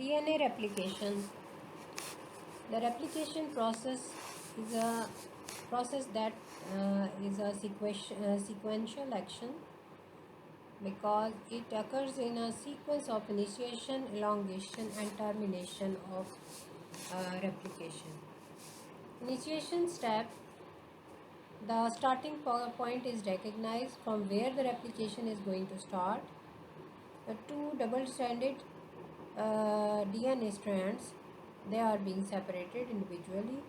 DNA replication. The replication process is a process that is a sequential action because it occurs in a sequence of initiation, elongation, and termination of replication. Initiation step. The starting point is recognized from where the replication is going to start. The two double-stranded DNA strands, they are being separated individually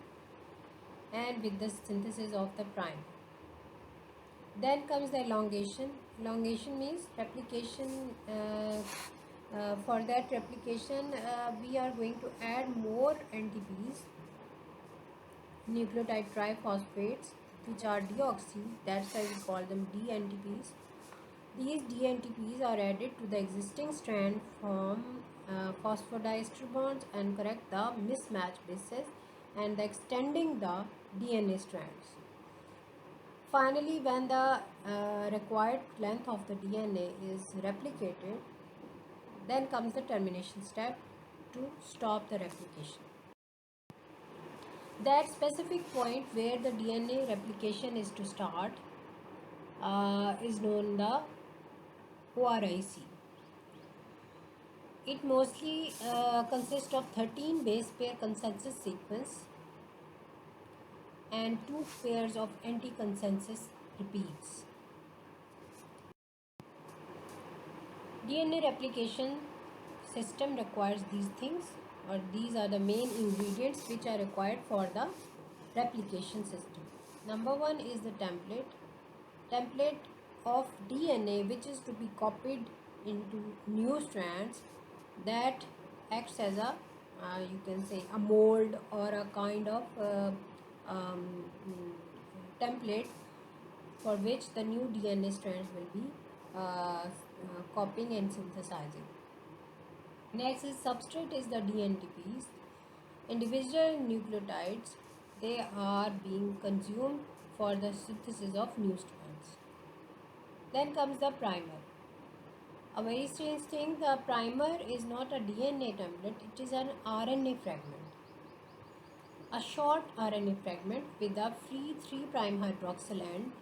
and with the synthesis of the prime. Then comes the elongation. Elongation means replication. For that replication, we are going to add more NTPs, nucleotide triphosphates, which are deoxy. That's why we call them DNTPs. These DNTPs are added to the existing strand, form phosphodiester bonds and correct the mismatch bases and extending the DNA strands. Finally, when the required length of the DNA is replicated, then comes the termination step to stop the replication. That specific point where the DNA replication is to start is known the ORIC. It mostly consists of 13 base pair consensus sequence and 2 pairs of anti-consensus repeats. DNA replication system requires these things, or these are the main ingredients which are required for the replication system. Number one is the template of DNA which is to be copied into new strands that acts as a you can say a mold or a kind of template for which the new DNA strands will be copying and synthesizing. Next is substrate is the DNTPs. Individual nucleotides, they are being consumed for the synthesis of new strands. Then comes the primer. A very strange thing, the primer is not a DNA template, it is an RNA fragment. A short RNA fragment with a free 3' hydroxyl end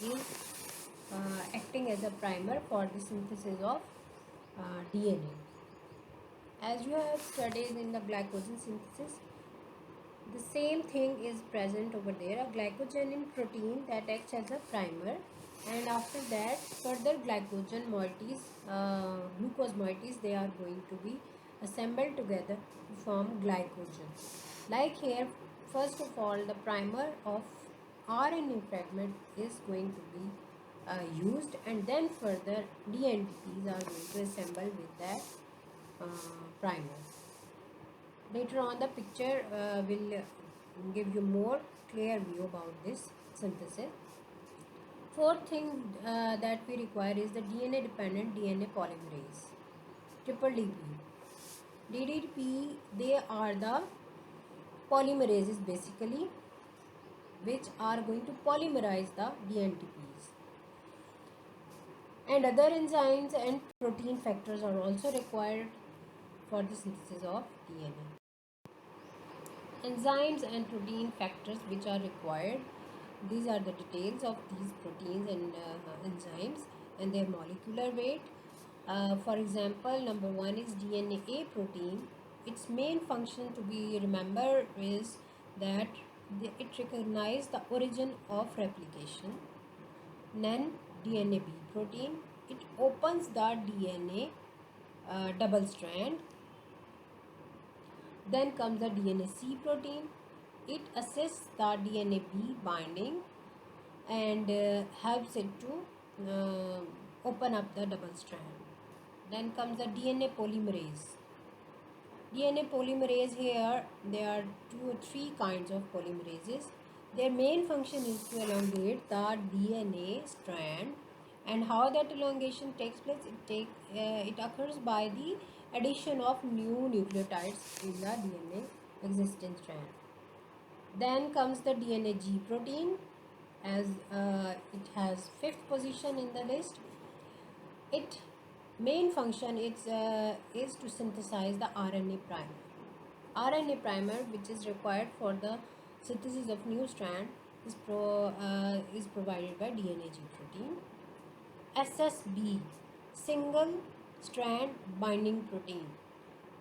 is acting as a primer for the synthesis of DNA. As you have studied in the glycogen synthesis, the same thing is present over there, a glycogen protein that acts as a primer, and after that further glycogen moieties, glucose moieties, they are going to be assembled together to form glycogen. Like here, first of all, the primer of RNA fragment is going to be used, and then further DNTPs are going to assemble with that primer. Later on, the picture will give you more clear view about this synthesis. Fourth thing that we require is the DNA dependent DNA polymerase, triple DP. DDP, they are the polymerases basically which are going to polymerize the DNTPs. And other enzymes and protein factors are also required for the synthesis of DNA. Enzymes and protein factors which are required, these are the details of these proteins and enzymes and their molecular weight. For example, number one is DNA protein. Its main function to be remembered is that it recognizes the origin of replication. Then DNA B protein, it opens the DNA double strand. Then comes the DNA C protein. It assists the DNA B binding and helps it to open up the double strand. Then comes the DNA polymerase. DNA polymerase, here there are 2 or 3 kinds of polymerases. Their main function is to elongate the DNA strand, and how that elongation takes place, it occurs by the addition of new nucleotides in the DNA existing strand. Then comes the DNA G protein, as it has 5th position in the list. It main function is to synthesize the RNA primer. RNA primer, which is required for the synthesis of new strand, is provided by DNA G protein. SSB, single strand binding protein.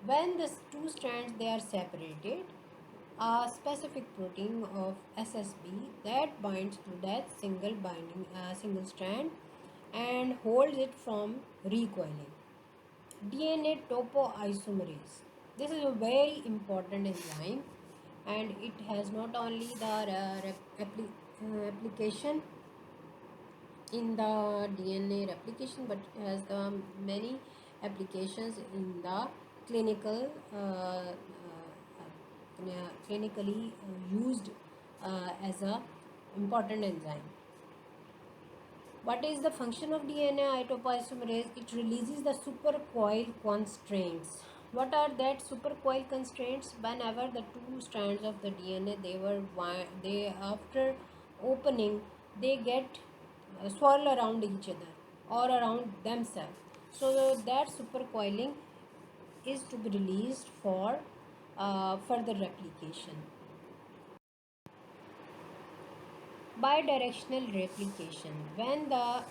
When the two strands they are separated, a specific protein of SSB that binds to that single strand and holds it from recoiling. DNA topoisomerase. This is a very important enzyme, and it has not only the application in the DNA replication, but it has the many applications in the clinical clinically used as a important enzyme. What is the function of DNA topoisomerase? It releases the supercoil constraints. What are that supercoil constraints? Whenever the two strands of the DNA they after opening, they get swirl around each other or around themselves. So that supercoiling is to be released for further replication. Bidirectional replication. When the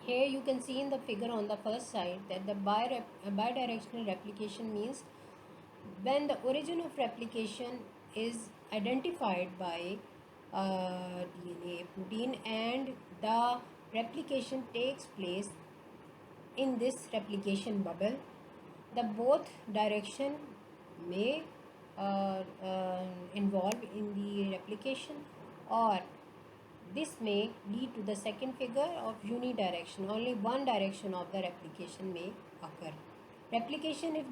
here you can see in the figure on the first side that the bidirectional replication means when the origin of replication is identified by DNA protein and the replication takes place in this replication bubble, the both direction may involve in the replication, or this may lead to the second figure of unidirection. Only one direction of the replication may occur. Replication, if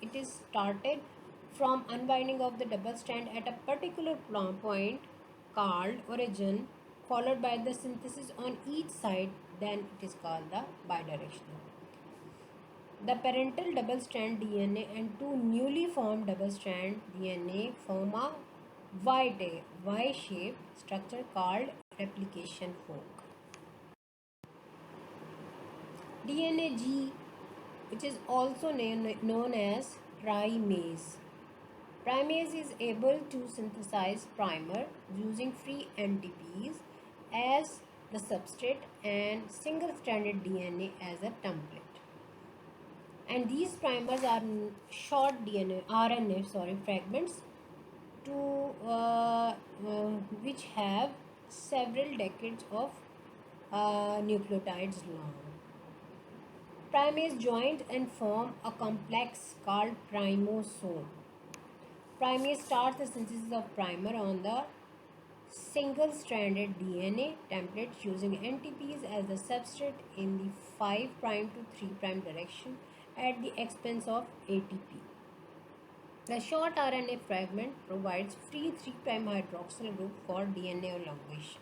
it is started from unbinding of the double strand at a particular point called origin, followed by the synthesis on each side, then it is called the bidirectional. The parental double strand DNA and two newly formed double strand DNA form a Y-shaped structure called replication fork. DNA G, which is also known as primase. Primase is able to synthesize primer using free NTPs as the substrate and single-stranded DNA as a template. And these primers are short RNA fragments to which have several decades of nucleotides long. Primase join and form a complex called primosome. Primase starts the synthesis of primer on the single-stranded DNA template using NTPs as the substrate in the 5' to 3' direction at the expense of ATP. The short RNA fragment provides free 3' hydroxyl group for DNA elongation.